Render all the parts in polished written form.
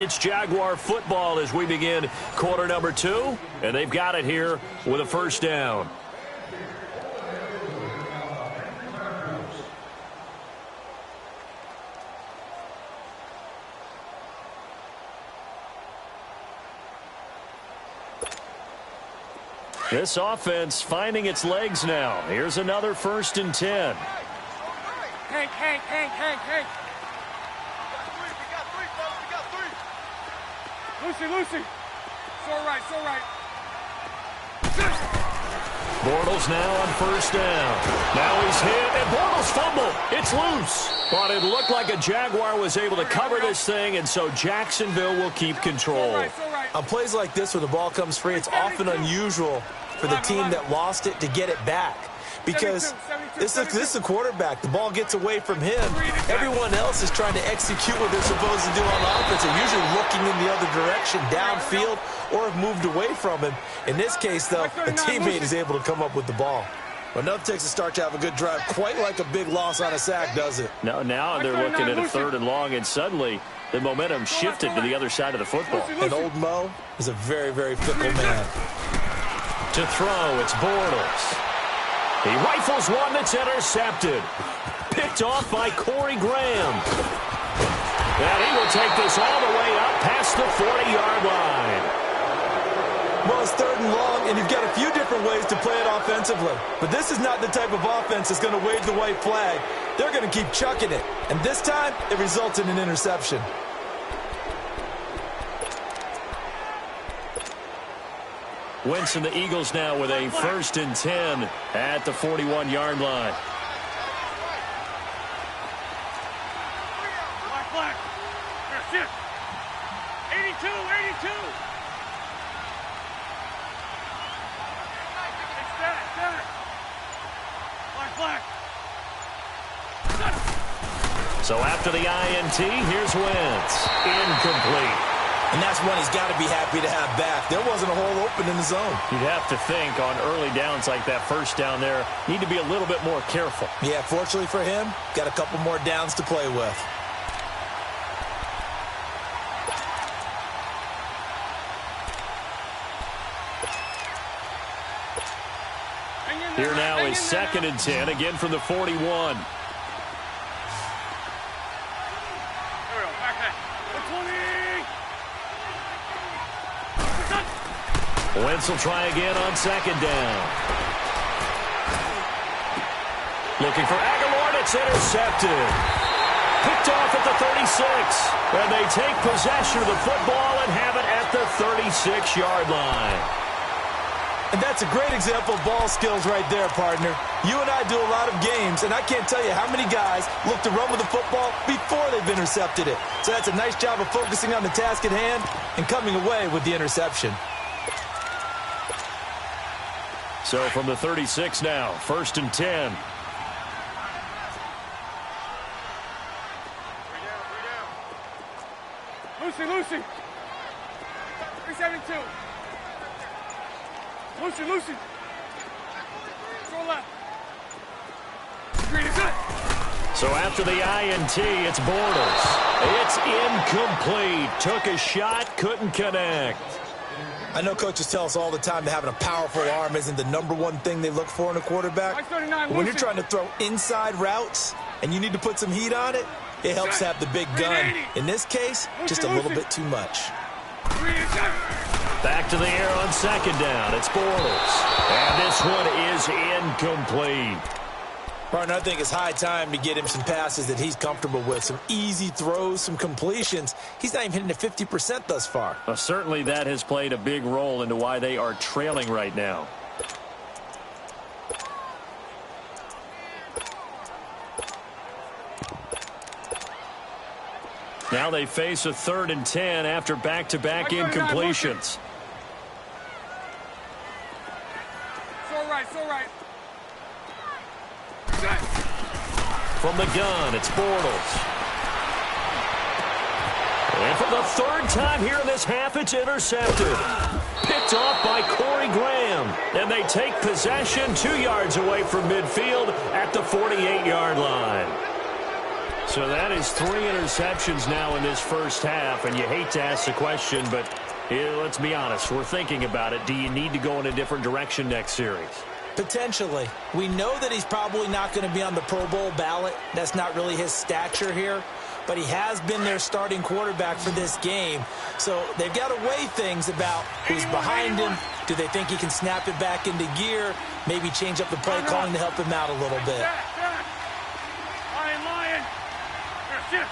It's Jaguar football as we begin quarter number 2, and they've got it here with a first down. This offense finding its legs now. Here's another 1st and 10. Hank. Lucy. So right. Bortles now on 1st down. Now he's hit, and Bortles fumble. It's loose. But it looked like a Jaguar was able to cover this thing, and so Jacksonville will keep control. On plays like this where the ball comes free, it's often unusual for the team that lost it to get it back. Because this is a quarterback. The ball gets away from him. Everyone else is trying to execute what they're supposed to do on offense. They're usually looking in the other direction, downfield, or have moved away from him. In this case, though, a teammate is able to come up with the ball. Well, enough takes a start to have a good drive. Quite like a big loss on a sack, does it? Now they're looking at a 3rd and long, and suddenly the momentum shifted to the other side of the football. And old Mo is a very, very fickle man. To throw, it's Bortles. He rifles one that's intercepted. Picked off by Corey Graham. And he will take this all the way up past the 40-yard line. Well, it's 3rd and long, and you've got a few different ways to play it offensively. But this is not the type of offense that's going to wave the white flag. They're going to keep chucking it. And this time, it results in an interception. Wentz and the Eagles now with a 1st and 10 at the 41-yard line. Black. Here, sit. 82. Center. Black. So after the INT, here's Wentz. Incomplete. And that's one he's got to be happy to have back. There wasn't a hole open in the zone. You'd have to think on early downs like that 1st down there, need to be a little bit more careful. Yeah, fortunately for him, got a couple more downs to play with. Here now is 2nd and 10, again from the 41. Wentz will try again on 2nd down. Looking for Aguilar, it's intercepted. Picked off at the 36. And they take possession of the football and have it at the 36-yard line. And that's a great example of ball skills right there, partner. You and I do a lot of games, and I can't tell you how many guys look to run with the football before they've intercepted it. So that's a nice job of focusing on the task at hand and coming away with the interception. So from the 36 now, 1st and 10. Lucy. 372. Lucy. Go left. Green is good. So after the INT, it's Bortles. It's incomplete. Took a shot, couldn't connect. I know coaches tell us all the time that having a powerful arm isn't the #1 thing they look for in a quarterback. But when you're trying to throw inside routes and you need to put some heat on it, it helps to have the big gun. In this case, just a little bit too much. Back to the air on 2nd down. It's Bortles. And this one is incomplete. Partner, I think it's high time to get him some passes that he's comfortable with. Some easy throws, some completions. He's not even hitting at 50% thus far. Well, certainly that has played a big role into why they are trailing right now. Now they face a 3rd and 10 after back-to-back incompletions. So right. From the gun, it's Bortles. And for the 3rd time here in this half, it's intercepted. Picked off by Corey Graham. And they take possession 2 yards away from midfield at the 48-yard line. So So that is 3 interceptions now in this first half, and you hate to ask the question, but let's be honest. We're thinking about it. Do you need to go in a different direction next series? Potentially. We know that he's probably not going to be on the Pro Bowl ballot. That's not really his stature here. But he has been their starting quarterback for this game. So they've got to weigh things about who's behind him. Do they think he can snap it back into gear? Maybe change up the play calling to help him out a little bit. Lion. Shift.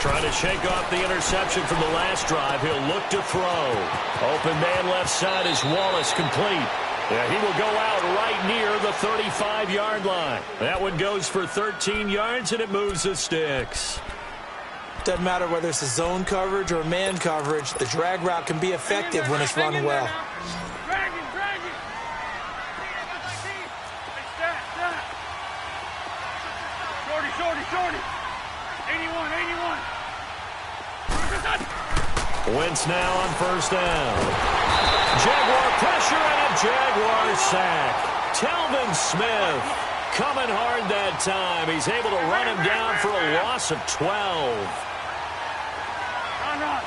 Trying to shake off the interception from the last drive. He'll look to throw. Open man left side is Wallace, complete. Yeah, he will go out right near the 35-yard line. That one goes for 13 yards, and it moves the sticks. Doesn't matter whether it's a zone coverage or man coverage. The drag route can be effective when it's run well. Drag it. Shorty. 81. Wentz now on first down. Jaguar pressure and a Jaguar sack. Telvin Smith coming hard that time. He's able to run him down for a loss of 12. Run.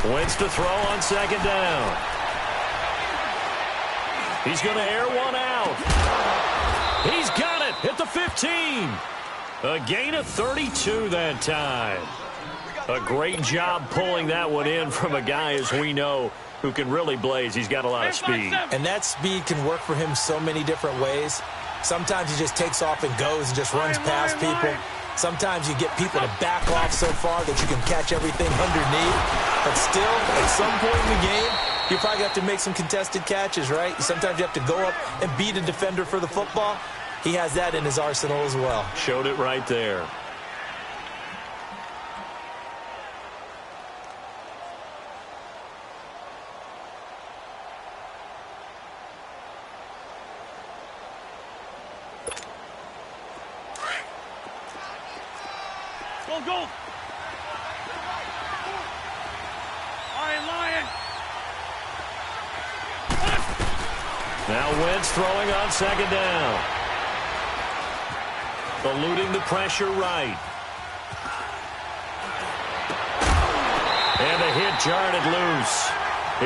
81. Wentz to throw on second down. He's going to air one out. He's got it at the 15. A gain of 32 that time. A great job pulling that one in from a guy, as we know, who can really blaze. He's got a lot of speed. And that speed can work for him so many different ways. Sometimes he just takes off and goes and just runs past people. Sometimes you get people to back off so far that you can catch everything underneath. But still, at some point in the game, you probably have to make some contested catches, right? Sometimes you have to go up and beat a defender for the football. He has that in his arsenal as well. Showed it right there. Go. Lion. Now Wentz throwing on second down. Eluding the pressure right. And a hit jarred it loose.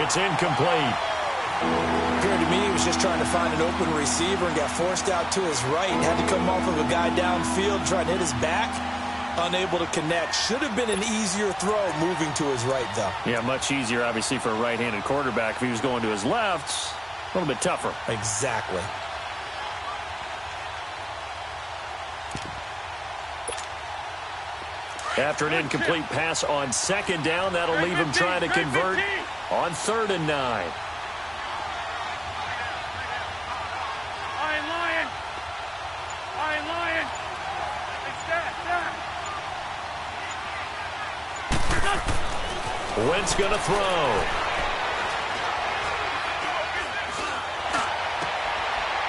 It's incomplete. Appeared to me he was just trying to find an open receiver and got forced out to his right. Had to come off of a guy downfield trying to hit his back. Unable to connect. Should have been an easier throw moving to his right, though. Yeah, much easier, obviously, for a right-handed quarterback. If he was going to his left, a little bit tougher. Exactly. After an incomplete pass on second down, that'll leave him trying to convert on 3rd and 9. Lion. Wentz going to throw.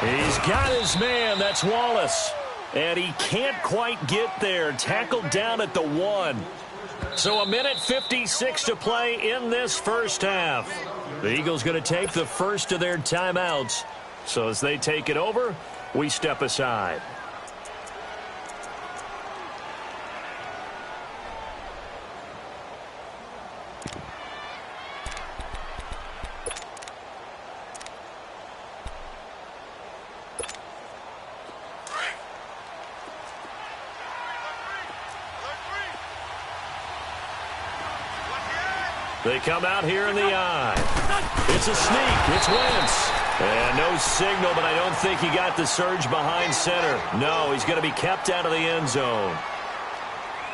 He's got his man. That's Wallace. And he can't quite get there. Tackled down at the 1. So a minute 56 to play in this first half. The Eagles going to take the first of their timeouts. So as they take it over, we step aside. They come out here in the eye. It's a sneak. It's Wentz. And no signal, but I don't think he got the surge behind center. No, he's going to be kept out of the end zone.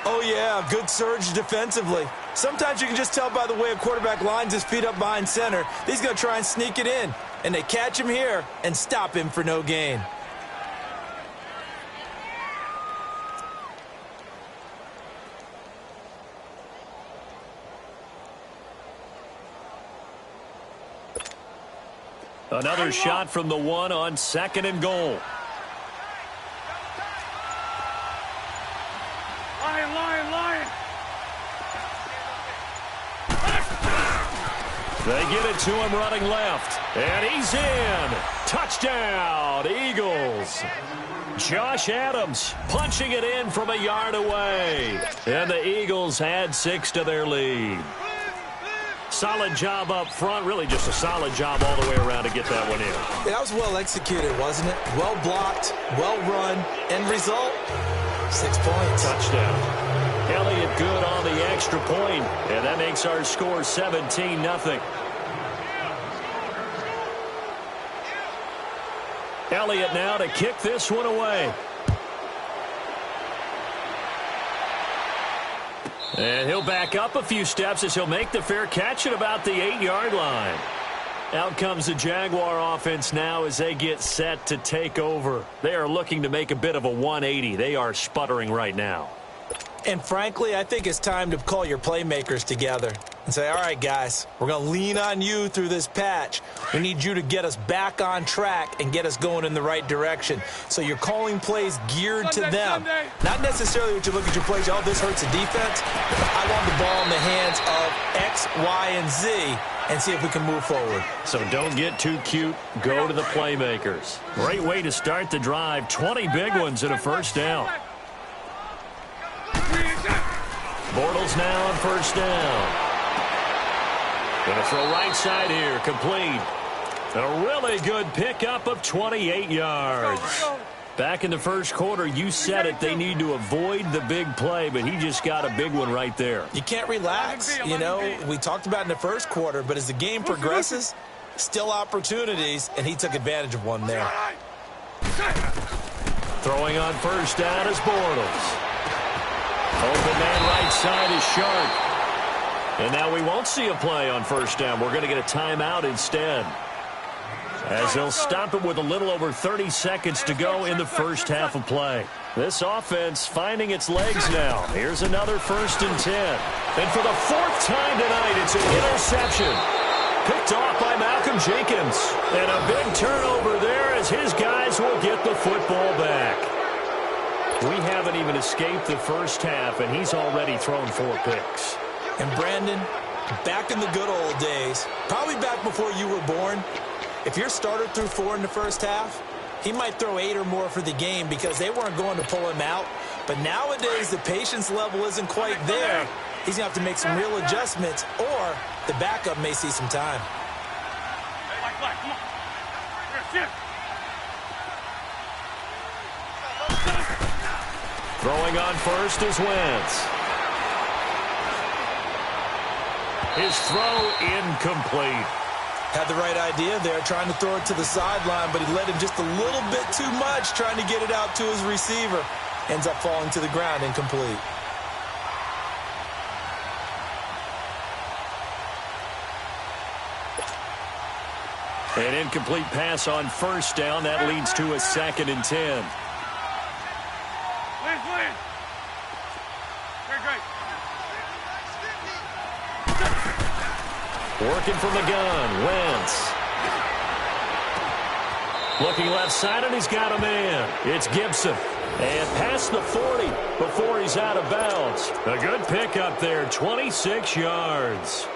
Oh, yeah, good surge defensively. Sometimes you can just tell by the way a quarterback lines his feet up behind center. He's going to try and sneak it in. And they catch him here and stop him for no gain. Another shot from the 1 on 2nd and goal. Lion. They get it to him running left. And he's in. Touchdown, Eagles. Josh Adams punching it in from a yard away. And the Eagles add 6 to their lead. Solid job up front. Really just a solid job all the way around to get that one in. Yeah, that was well executed, wasn't it? Well blocked, well run. End result, 6 points. Touchdown. Elliott good on the extra point, and that makes our score 17-0. Elliott now to kick this one away. And he'll back up a few steps as he'll make the fair catch at about the 8-yard line. Out comes the Jaguar offense now as they get set to take over. They are looking to make a bit of a 180. They are sputtering right now. And frankly, I think it's time to call your playmakers together and say, all right, guys, we're going to lean on you through this patch. We need you to get us back on track and get us going in the right direction. So you're calling plays geared to them. Not necessarily what you look at your plays, oh, this hurts the defense. I want the ball in the hands of X, Y, and Z and see if we can move forward. So don't get too cute. Go to the playmakers. Great way to start the drive. 20 big ones and a first down. Bortles now on first down. Going to throw right side here. Complete. A really good pickup of 28 yards. Back in the first quarter, you said it, they need to avoid the big play, but he just got a big one right there. You can't relax. You know, we talked about in the first quarter, but as the game progresses, still opportunities, and he took advantage of one there. Throwing on first down is Bortles. Open man right side is Sharp. And now we won't see a play on first down. We're going to get a timeout instead, as they'll stop it with a little over 30 seconds to go in the first half of play. This offense finding its legs now. Here's another 1st and 10. And for the 4th time tonight, it's an interception. Picked off by Malcolm Jenkins. And a big turnover there as his guys will get the football back. We haven't even escaped the first half, and he's already thrown 4 picks. And Brandon, back in the good old days, probably back before you were born, if your starter threw 4 in the first half, he might throw 8 or more for the game because they weren't going to pull him out. But nowadays, the patience level isn't quite there. He's going to have to make some real adjustments, or the backup may see some time. Come on. Here, shift. Throwing on first is Wentz. His throw incomplete. Had the right idea there, trying to throw it to the sideline, but he let him just a little bit too much, trying to get it out to his receiver. Ends up falling to the ground, incomplete. An incomplete pass on first down. That leads to a 2nd and 10. Working from the gun, Wentz. Looking left side, and he's got a man. It's Gibson. And past the 40 before he's out of bounds. A good pickup there, 26 yards.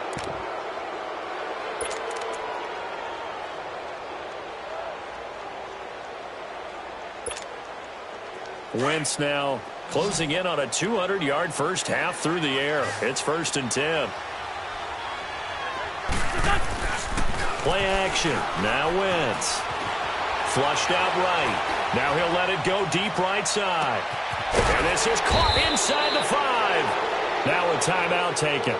Wentz now closing in on a 200-yard first half through the air. It's 1st and 10. Play action. Now Wentz. Flushed out right. Now he'll let it go deep right side. And this is caught inside the 5. Now a timeout taken.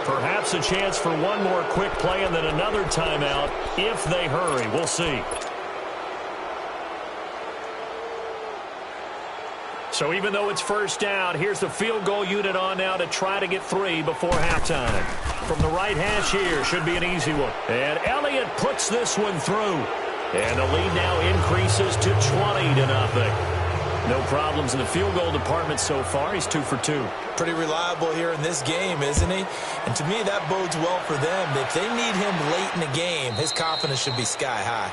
Perhaps a chance for one more quick play and then another timeout if they hurry. We'll see. So even though it's first down, here's the field goal unit on now to try to get 3 before halftime. From the right hash here, should be an easy one. And Elliott puts this one through. And the lead now increases to 20-0. No problems in the field goal department so far. He's 2 for 2. Pretty reliable here in this game, isn't he? And to me, that bodes well for them. If they need him late in the game, his confidence should be sky high.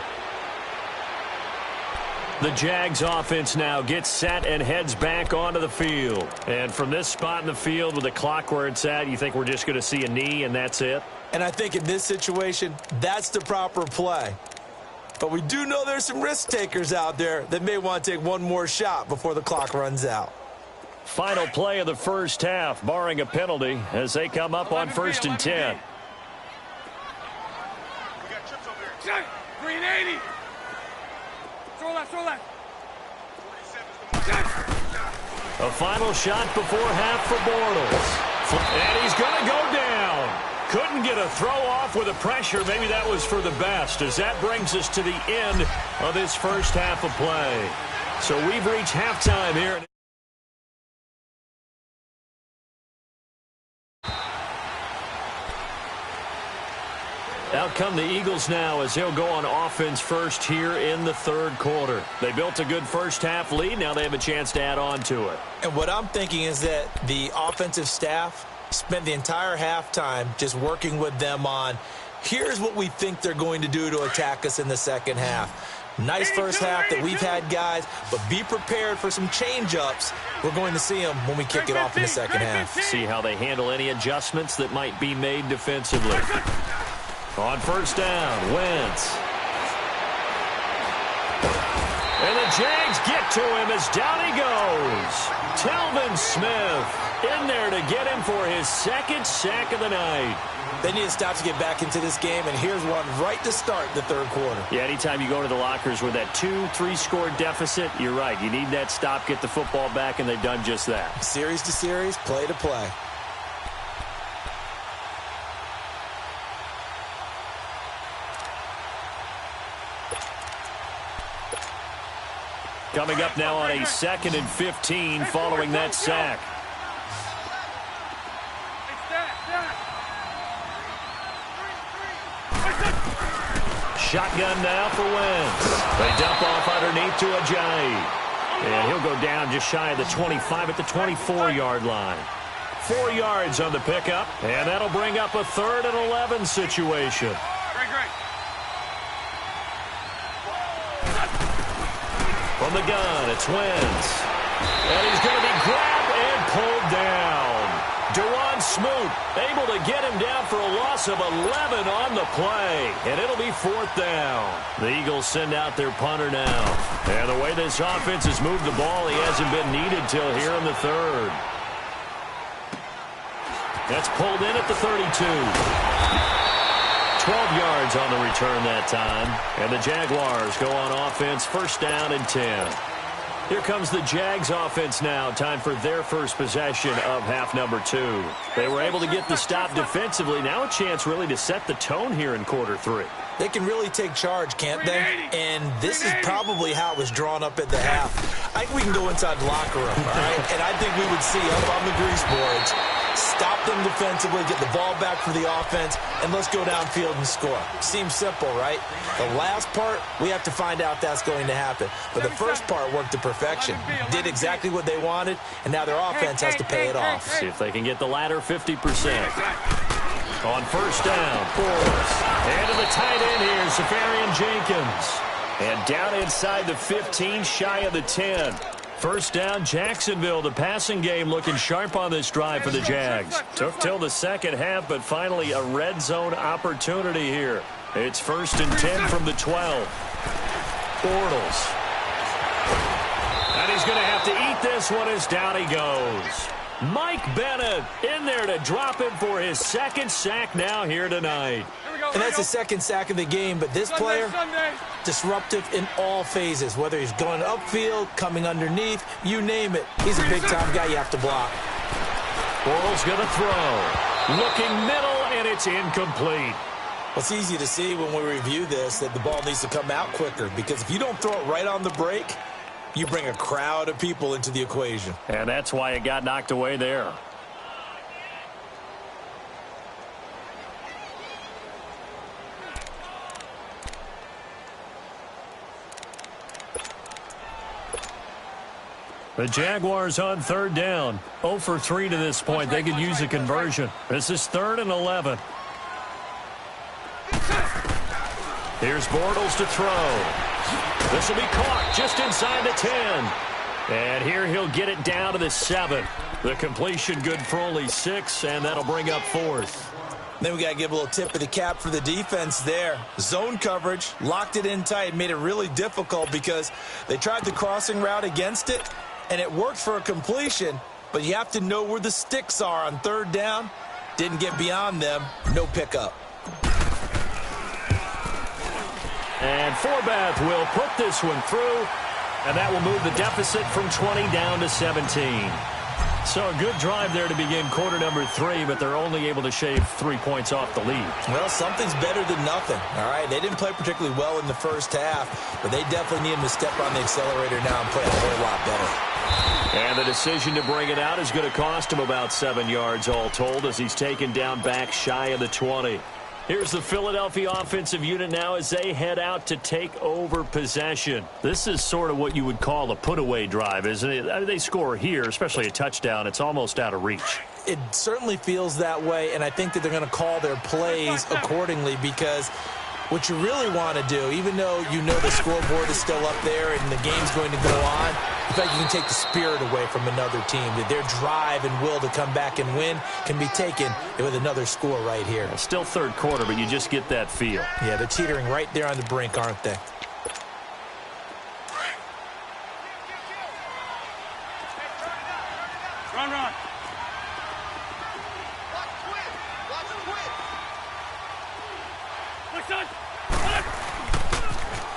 The Jags offense now gets set and heads back onto the field. And from this spot in the field with the clock where it's at, you think we're just going to see a knee and that's it? And I think in this situation, that's the proper play. But we do know there's some risk takers out there that may want to take one more shot before the clock runs out. Final play of the first half, barring a penalty, as they come up on 1st and 10. We got trips over here. Green 80. Throw left, throw left. A final shot before half for Bortles. And he's going to go down. Couldn't get a throw off with the pressure. Maybe that was for the best, as that brings us to the end of this first half of play. So we've reached halftime here. Out come the Eagles now as he'll go on offense first here in the third quarter. They built a good first half lead. Now they have a chance to add on to it. And what I'm thinking is that the offensive staff spent the entire halftime just working with them on, here's what we think they're going to do to attack us in the second half. Nice first half that we've had, guys, but be prepared for some change-ups. We're going to see them when we kick it off in the second half. See how they handle any adjustments that might be made defensively. On first down, Wentz. And the Jags get to him as down he goes. Telvin Smith in there to get him for his second sack of the night. They need to stop to get back into this game, and here's one right to start the third quarter. Yeah, anytime you go to the lockers with that 2-3 score deficit, you're right. You need that stop, get the football back, and they've done just that. Series to series, play to play. Coming up now on a 2nd and 15 following that sack. Shotgun now for Wentz. They dump off underneath to Ajayi. And he'll go down just shy of the 25 at the 24-yard line. 4 yards on the pickup, and that'll bring up a 3rd and 11 situation. From the gun, it's Wentz. And he's going to be grabbed and pulled down. Duron Smoot able to get him down for a loss of 11 on the play. And it'll be 4th down. The Eagles send out their punter now. And the way this offense has moved the ball, he hasn't been needed till here in the 3rd. That's pulled in at the 32. 12 yards on the return that time. And the Jaguars go on offense, 1st down and 10. Here comes the Jags offense now. Time for their first possession of half number 2. They were able to get the stop defensively. Now a chance really to set the tone here in quarter 3. They can really take charge, can't they? And this is probably how it was drawn up at the half. I think we can go inside the locker room, all right? And I think we would see up on the grease boards, stop them defensively, get the ball back for the offense, and let's go downfield and score. Seems simple, right? The last part, we have to find out if that's going to happen. But the first part worked to perfection. Did exactly what they wanted, and now their offense has to pay it off. See if they can get the latter 50%. On first down, Bortles. And to the tight end here, Safarian Jenkins. And down inside the 15, shy of the 10. First down, Jacksonville. The passing game looking sharp on this drive for the Jags. Took till the second half, but finally a red zone opportunity here. It's 1st and 10 from the 12. Bortles. And he's going to have to eat this one as down he goes. Mike Bennett in there to drop him for his 2nd sack now here tonight. And that's the 2nd sack of the game, but this player, disruptive in all phases, whether he's going upfield, coming underneath, you name it. He's a big-time guy you have to block. Bortles going to throw. Looking middle, and it's incomplete. Well, it's easy to see when we review this that the ball needs to come out quicker, because if you don't throw it right on the break, you bring a crowd of people into the equation. And that's why it got knocked away there. The Jaguars on 3rd down. 0 for 3 to this point. They could use a conversion. This is 3rd and 11. Here's Bortles to throw. This will be caught just inside the 10. And here he'll get it down to the 7. The completion good for only 6, and that'll bring up 4th. Then we got to give a little tip of the cap for the defense there. Zone coverage, locked it in tight, made it really difficult because they tried the crossing route against it, and it worked for a completion, but you have to know where the sticks are on third down. Didn't get beyond them, no pickup. And Forbath will put this one through, and that will move the deficit from 20 down to 17. So a good drive there to begin quarter number 3, but they're only able to shave 3 points off the lead. Well, something's better than nothing, all right? They didn't play particularly well in the first half, but they definitely need him to step on the accelerator now and play a whole lot better. And the decision to bring it out is going to cost him about 7 yards all told as he's taken down back shy of the 20. Here's the Philadelphia offensive unit now as they head out to take over possession. This is sort of what you would call a put-away drive, isn't it? I mean, they score here, especially a touchdown. It's almost out of reach. It certainly feels that way, and I think that they're going to call their plays accordingly because what you really want to do, even though you know the scoreboard is still up there and the game's going to go on, in fact, you can take the spirit away from another team. That their drive and will to come back and win can be taken with another score right here. Still third quarter, but you just get that feel. Yeah, they're teetering right there on the brink, aren't they? Run, run.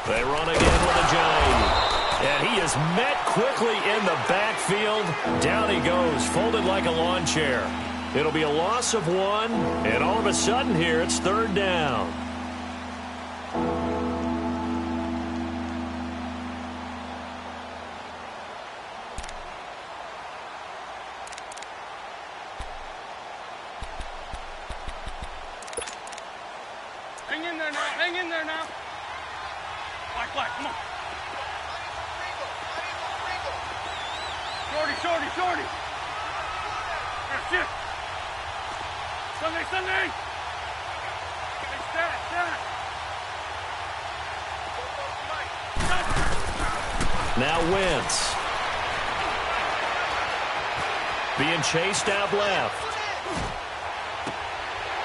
They run again with a giant. And he is met quickly in the backfield. Down he goes, folded like a lawn chair. It'll be a loss of 1, and all of a sudden here it's third down. Hang in there now. Hang in there now. Black, come on. Shorty. That's it. Sunday. Hey, stand. Now Wentz. Being chased out left.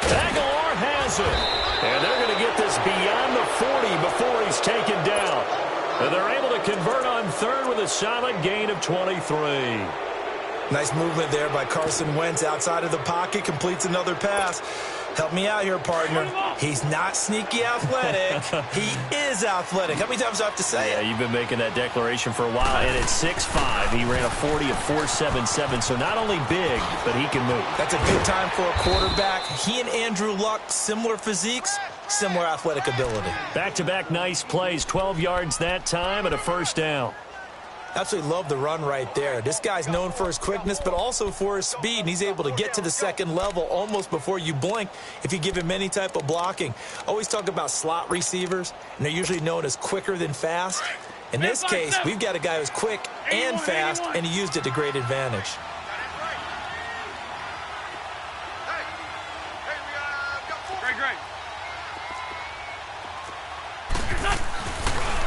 Aguilar has it. And they're going to get this beyond the 40 before he's taken down. And they're able to convert on third with a solid gain of 23. Nice movement there by Carson Wentz outside of the pocket, completes another pass. Help me out here, partner. He's not sneaky athletic. He is athletic. How many times do I have to say it? Yeah, you've been making that declaration for a while. And at 6'5", he ran a 40 of 4.77. So not only big, but he can move. That's a good time for a quarterback. He and Andrew Luck, similar physiques, similar athletic ability. Back-to-back nice plays, 12 yards that time and a first down. Absolutely love the run right there. This guy's known for his quickness, but also for his speed, and he's able to get to the second level almost before you blink if you give him any type of blocking. Always talk about slot receivers, and they're usually known as quicker than fast. In this case, we've got a guy who's quick and fast, and he used it to great advantage. Great.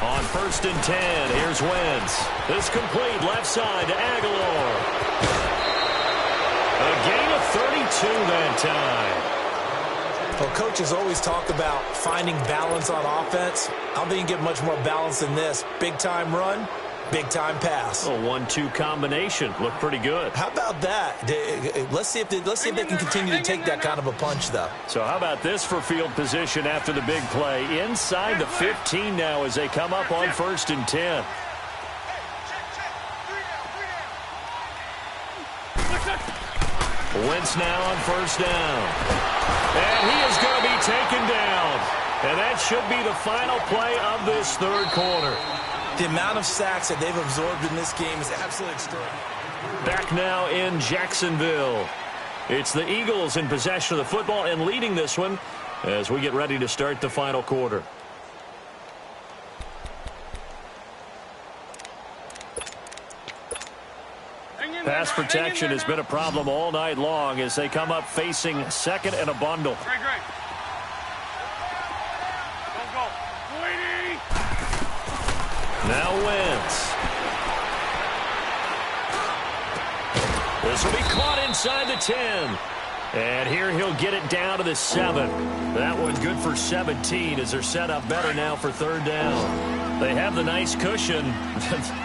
On 1st and 10, here's Wentz. This complete left side to Aguilar. A gain of 32 that time. Well, coaches always talk about finding balance on offense. I don't think you get much more balance than this. Big-time run, big-time pass. A 1-2 combination. Looked pretty good. How about that? Let's see if they can continue to take that kind of a punch, though. So how about this for field position after the big play? Inside the 15 now as they come up on 1st and 10. Wentz now on 1st down. And he is going to be taken down. And that should be the final play of this third quarter. The amount of sacks that they've absorbed in this game is absolutely extraordinary. Back now in Jacksonville. It's the Eagles in possession of the football and leading this one as we get ready to start the final quarter. Pass protection has been a problem all night long as they come up facing second and a bundle. Great. Go. Now Wentz. This will be caught inside the 10. And here he'll get it down to the 7. That one good for 17 as they're set up better now for third down. They have the nice cushion.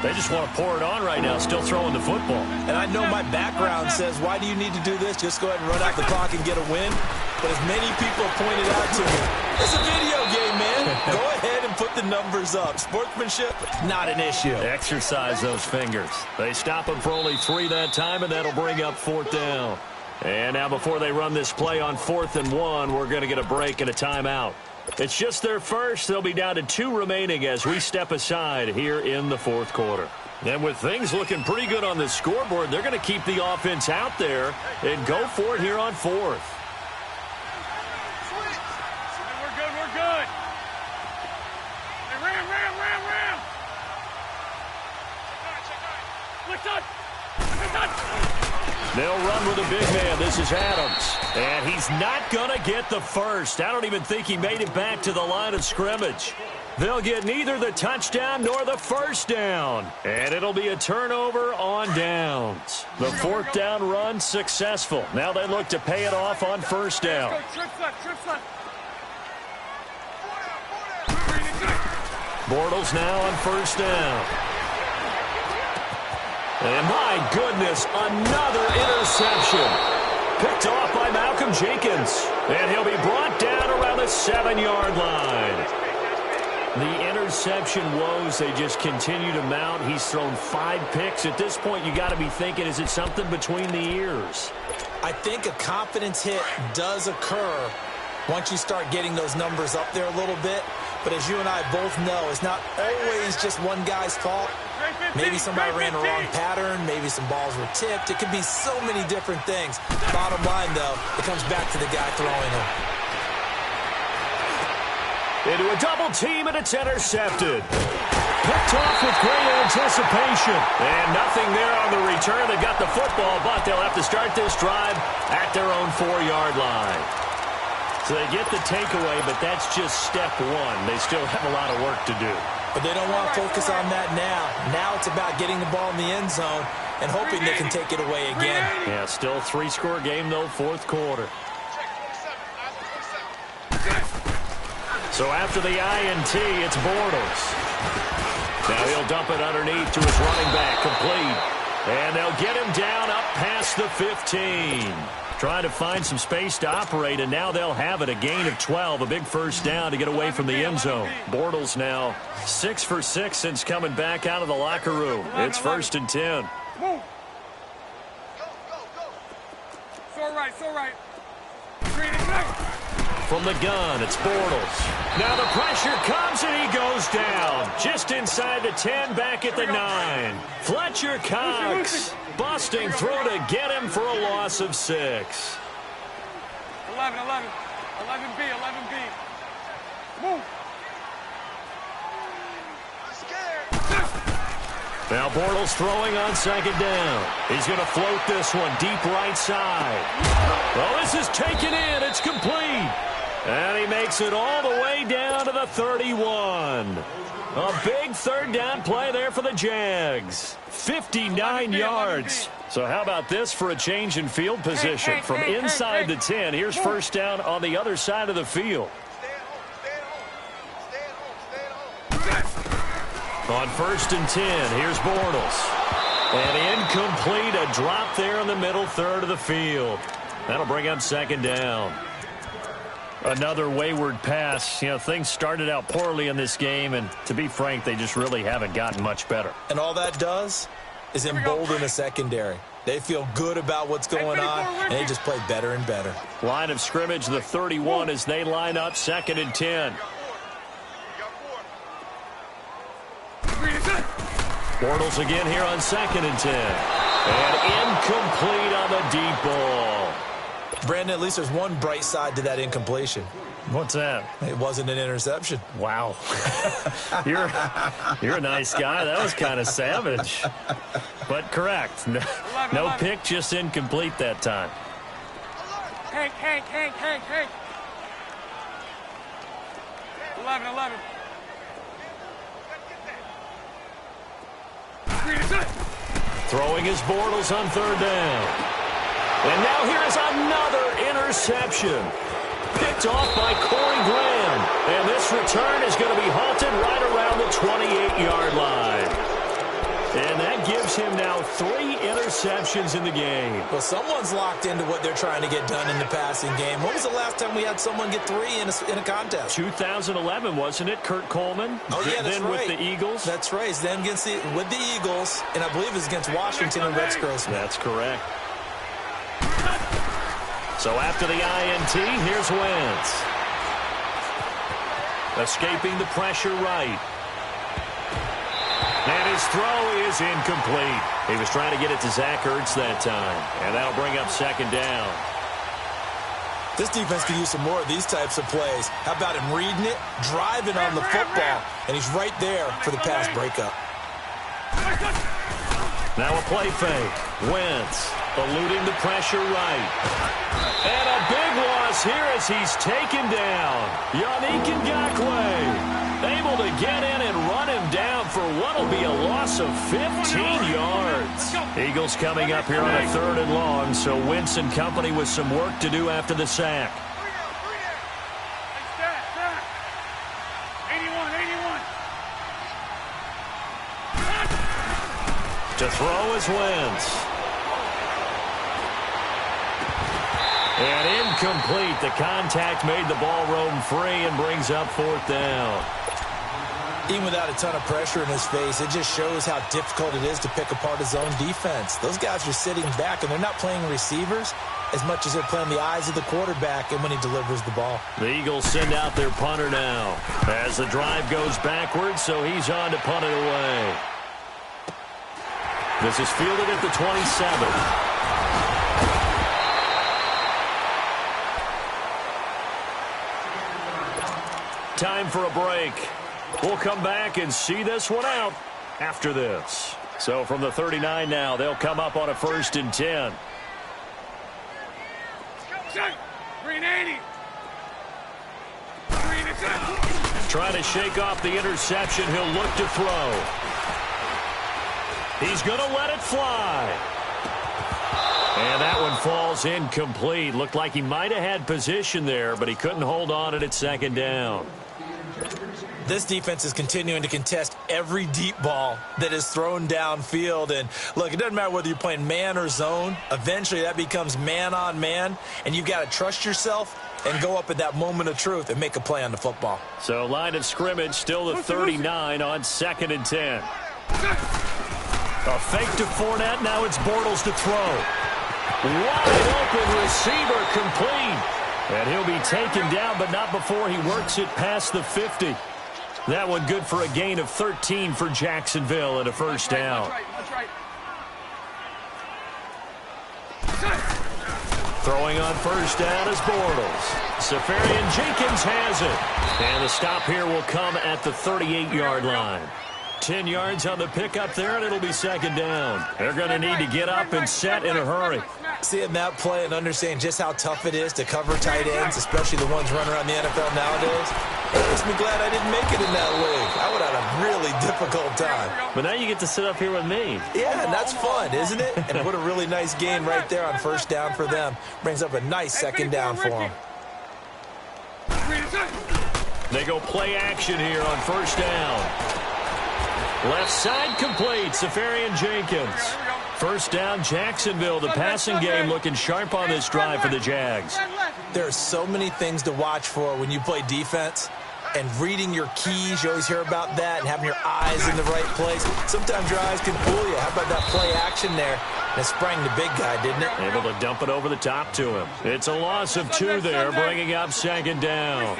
They just want to pour it on right now, still throwing the football. And I know my background says, why do you need to do this? Just go ahead and run out the clock and get a win. But as many people have pointed out to me, it's a video game, man. Go ahead and put the numbers up. Sportsmanship, not an issue. Exercise those fingers. They stop him for only 3 that time, and that'll bring up fourth down. And now before they run this play on 4th and 1, we're going to get a break and a timeout. It's just their first. They'll be down to 2 remaining as we step aside here in the fourth quarter. And with things looking pretty good on the scoreboard, they're going to keep the offense out there and go for it here on 4th. We're good, we're good. Hey, ram. Lift up. They'll run with a big man. This is Adams. And he's not going to get the first. I don't even think he made it back to the line of scrimmage. They'll get neither the touchdown nor the first down. And it'll be a turnover on downs. The 4th down run successful. Now they look to pay it off on first down. Trips left. Bortles now on first down. And my goodness, another interception. Picked off by Malcolm Jenkins. And he'll be brought down around the 7-yard line. The interception woes, they just continue to mount. He's thrown 5 picks. At this point, you got to be thinking, is it something between the ears? I think a confidence hit does occur once you start getting those numbers up there a little bit. But as you and I both know, it's not always just one guy's fault. Maybe somebody ran the wrong pattern. Maybe some balls were tipped. It could be so many different things. Bottom line, though, it comes back to the guy throwing them. Into a double team, and it's intercepted. Picked off with great anticipation. And nothing there on the return. They got the football, but they'll have to start this drive at their own 4-yard line. So they get the takeaway, but that's just step 1. They still have a lot of work to do. But they don't want to focus on that now. Now it's about getting the ball in the end zone and hoping they can take it away again. Yeah, still 3-score game, though, 4th quarter. So after the INT, it's Bortles. Now he'll dump it underneath to his running back, complete. And they'll get him down up past the 15. Trying to find some space to operate, and now they'll have it. A gain of 12, a big first down to get away from the end zone. Bortles now 6 for 6 since coming back out of the locker room. It's 1st and 10. Move. It's all right. From the gun, it's Bortles. Now the pressure comes, and he goes down. Just inside the 10, back at the 9. Fletcher Cox busting through to get him for a loss of 6. 11B. Move. Now Bortles throwing on 2nd down. He's going to float this one deep right side. Well, this is taken in. It's complete. And he makes it all the way down to the 31. A big 3rd down play there for the Jags. 59 yards. So how about this for a change in field position? From inside the 10, here's first down on the other side of the field. On 1st and 10, here's Bortles. And incomplete, a drop there in the middle 3rd of the field. That'll bring up 2nd down. Another wayward pass. You know, things started out poorly in this game, and to be frank, they just really haven't gotten much better. And all that does is embolden the secondary. They feel good about what's going on, and they just play better and better. Line of scrimmage, the 31, as they line up 2nd and 10. Bortles again here on 2nd and 10. And incomplete on the deep ball. Brandon, at least there's one bright side to that incompletion. What's that? It wasn't an interception. Wow. You're a nice guy. That was kind of savage. But correct. No pick, just incomplete that time. Hank. 11. Throwing his Bortles on 3rd down. And now here's another interception. Picked off by Corey Graham. And this return is going to be halted right around the 28-yard line. And that gives him now 3 interceptions in the game. Well, someone's locked into what they're trying to get done in the passing game. When was the last time we had someone get 3 in a contest? 2011, wasn't it, Kurt Coleman? Oh, yeah, that's then right. With the Eagles? That's right. Then with the Eagles, and I believe it was against Washington and Rex Grossman. That's correct. So after the INT, here's Wentz. Escaping the pressure right. And his throw is incomplete. He was trying to get it to Zach Ertz that time. And that'll bring up second down. This defense could use some more of these types of plays. How about him reading it, driving on the football, and he's right there for the pass breakup. Now a play fake. Wentz eluding the pressure right. And a big loss here as he's taken down. Yannick Ngakoue able to get in and run him down for what will be a loss of 15 yards. Eagles coming up here on a 3rd and long, so Wentz and company with some work to do after the sack. 81. To throw is Wentz. And incomplete. The contact made the ball roam free and brings up 4th down. Even without a ton of pressure in his face, it just shows how difficult it is to pick apart his own defense. Those guys are sitting back, and they're not playing receivers as much as they're playing the eyes of the quarterback and when he delivers the ball. The Eagles send out their punter now as the drive goes backwards, so he's on to punt it away. This is fielded at the 27. Time for a break. We'll come back and see this one out after this. So from the 39 now, they'll come up on a 1st and 10. Green 80. Trying to shake off the interception. He'll look to throw. He's going to let it fly. And that one falls incomplete. Looked like he might have had position there, but he couldn't hold on at 2nd down. This defense is continuing to contest every deep ball that is thrown downfield. And, look, it doesn't matter whether you're playing man or zone. Eventually, that becomes man-on-man, and you've got to trust yourself and go up at that moment of truth and make a play on the football. So, line of scrimmage, still the 39 on 2nd and 10. A fake to Fournette. Now it's Bortles to throw. Wide open receiver complete. And he'll be taken down, but not before he works it past the 50. That one good for a gain of 13 for Jacksonville and a 1st down. Throwing on 1st down is Bortles. Safarian Jenkins has it. And the stop here will come at the 38-yard line. 10 yards on the pickup there, and it'll be 2nd down. They're going to need to get up and set in a hurry. Seeing that play and understanding just how tough it is to cover tight ends, especially the ones running around the NFL nowadays, it makes me glad I didn't make it in that league. I would have had a really difficult time. But now you get to sit up here with me. Yeah, and that's fun, isn't it? And what a really nice gain right there on 1st down for them. Brings up a nice 2nd down for them. They go play action here on 1st down. Left side complete, Safarian Jenkins. 1st down, Jacksonville. The passing game looking sharp on this drive for the Jags. There are so many things to watch for when you play defense. And reading your keys, you always hear about that, and having your eyes in the right place. Sometimes your eyes can fool you. How about that play action there? And it sprang the big guy, didn't it? Able to dump it over the top to him. It's a loss of 2 there, bringing up 2nd down.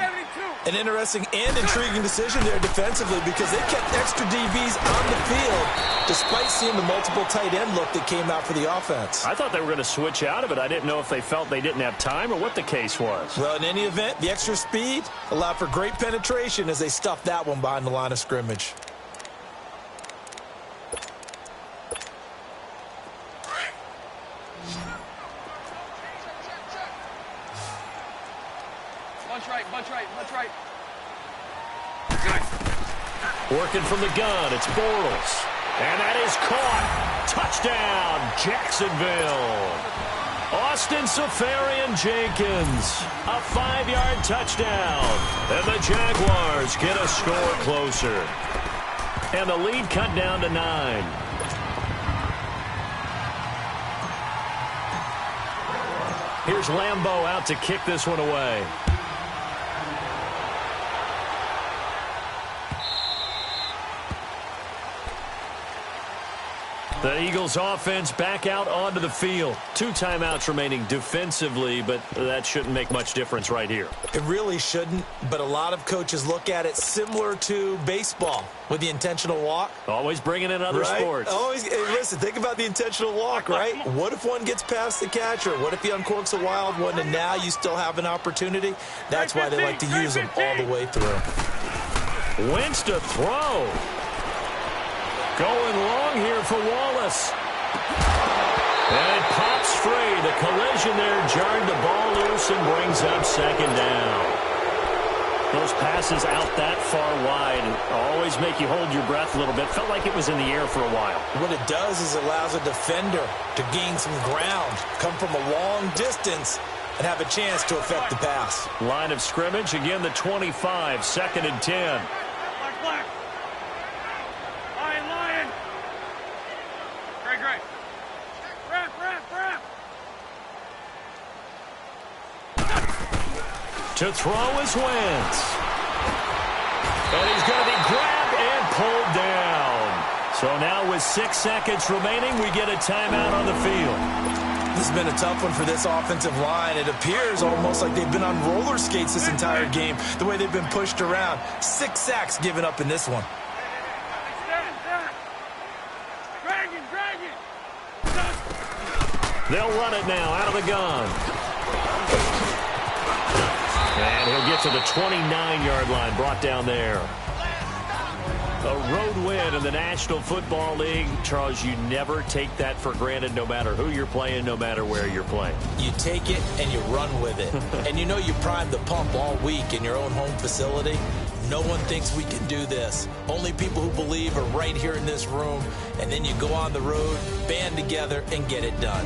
An interesting and intriguing decision there defensively because they kept extra DBs on the field despite seeing the multiple tight end look that came out for the offense. I thought they were going to switch out of it. I didn't know if they felt they didn't have time or what the case was. Well, in any event, the extra speed allowed for great penetration as they stuffed that one behind the line of scrimmage. Bunch right. Working from the gun, it's Bortles. And that is caught. Touchdown, Jacksonville. Austin Safarian-Jenkins, a 5-yard touchdown. And the Jaguars get a score closer. And the lead cut down to 9. Here's Lambeau out to kick this one away. The Eagles offense back out onto the field. 2 timeouts remaining defensively, but that shouldn't make much difference right here. It really shouldn't, but a lot of coaches look at it similar to baseball with the intentional walk. Always bringing in other sports. Always, hey, listen, think about the intentional walk, right? What if one gets past the catcher? What if he uncorks a wild one and now you still have an opportunity? That's why they like to use them all the way through. Wentz to throw. Going long here for Wallace. And it pops free. The collision there jarred the ball loose and brings up second down. Those passes out that far wide always make you hold your breath a little bit. Felt like it was in the air for a while. What it does is it allows a defender to gain some ground, come from a long distance, and have a chance to affect the pass. Line of scrimmage, again the 25, 2nd and 10. To throw is Wentz. And he's going to be grabbed and pulled down. So now with 6 seconds remaining, we get a timeout on the field. This has been a tough one for this offensive line. It appears almost like they've been on roller skates this entire game, the way they've been pushed around. 6 sacks given up in this one. They'll run it now out of the gun. And he'll get to the 29-yard line, brought down there. A road win in the National Football League. Charles, you never take that for granted no matter who you're playing, no matter where you're playing. You take it and you run with it. And you know you primed the pump all week in your own home facility. No one thinks we can do this. Only people who believe are right here in this room. And then you go on the road, band together, and get it done.